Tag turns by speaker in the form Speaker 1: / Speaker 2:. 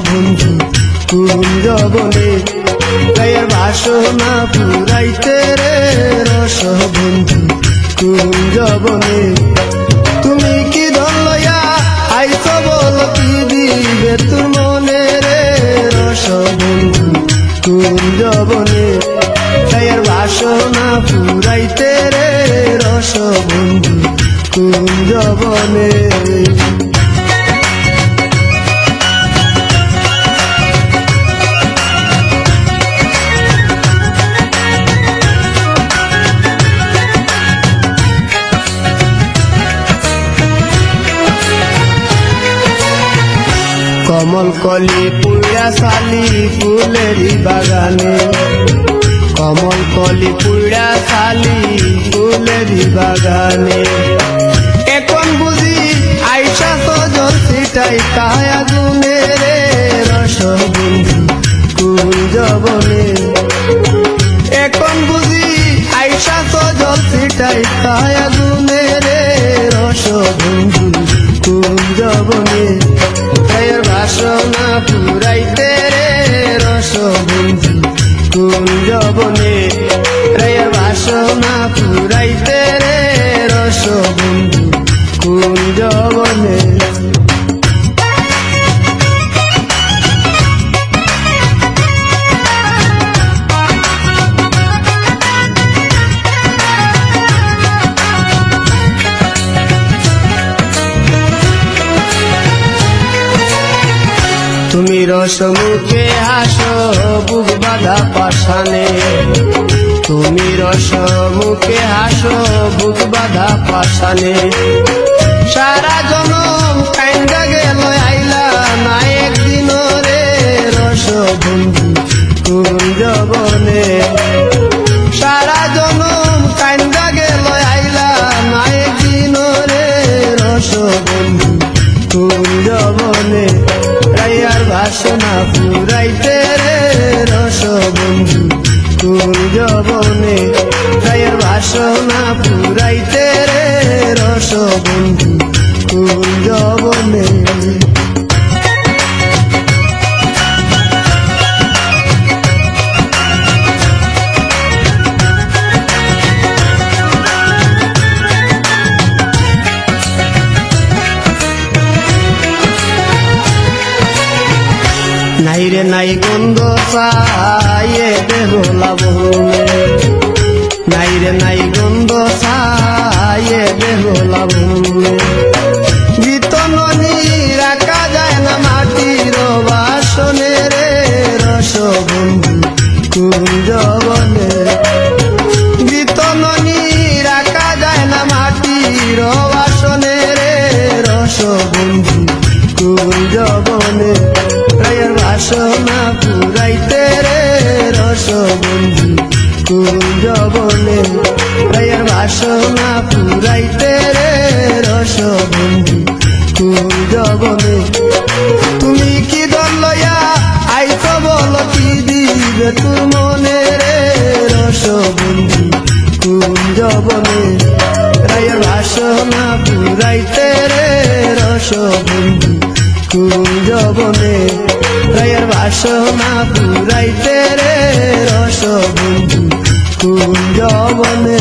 Speaker 1: বন্ধু কুঞ্জবনে গায়ের বাসনা পুরাইতে রে রস বন্ধু কুঞ্জবনে। তুমি কি ধন লইয়া আইছ বল কি দিবে তোর মনে রে রস বন্ধু কুঞ্জবনে গায়ের বাসনা পুরাইতে রে রস বন্ধু কুঞ্জবনে। কমল কলি পুড়া শালি ফুলেরি বাগানে, কমল কলি পুড়া শালি ফুলেরি বাগানে। এখন বুঝি আইসা তো জলসিটাই কায়া গুনে রে রস বন্ধু কুঞ্জবনে। এখন বুঝি আইসা তো জলসিটাই কায়া গুনে রে রস বন্ধু কুঞ্জবনে গায়ের বাসনা পুরাইতে রে রস বন্ধু কুঞ্জবনে গায়ের বাসনা পুরাইতে রে রস বন্ধু কুঞ্জবনে। তুমি রস মুখে হাসো বুক বাঁধা পাষাণে, তুমি রস মুখে হাসো বুক বাঁধা পাষাণে। সারা জনম কাইন্দা গেল আইলা না একদিন রে রস বন্ধু কুঞ্জবনে। সারা জনম কাইন্দা গেল আইলা না একদিন রে রস বন্ধু কুঞ্জবনে গায়ের বাসনা পুরাইতে রে রস বন্ধু কুঞ্জবনে গায়ের বাসনা পুরাইতে রে রস বন্ধু কুঞ্জবনে। নাই রে নাই গন্ধ ছায়ে দেহ লাবণে, নাই রে নাই গন্ধ ছায়ে দেহ লাবণে। বিতননি রাখা যায় না মাটির বাসনে রে রস বন্ধু কুঞ্জবনে। বিতননি রাখা যায় না মাটির বাসনে রে রস বন্ধু কুঞ্জবনে গায়ের বাসনা পুরাইতে রে রস বন্ধু কুঞ্জবনে গায়ের বাসনা পুরাইতে রে রস বন্ধু কুঞ্জবনে। তুমি কি দল লইয়া আইছ বল কি দিবে তোর মনে রে রস বন্ধু কুঞ্জবনে গায়ের বাসনা পুরাইতে রে রস বন্ধু কুঞ্জবনে গায়ের বাসনা পুরাইতে রে রস বন্ধু কুঞ্জবনে।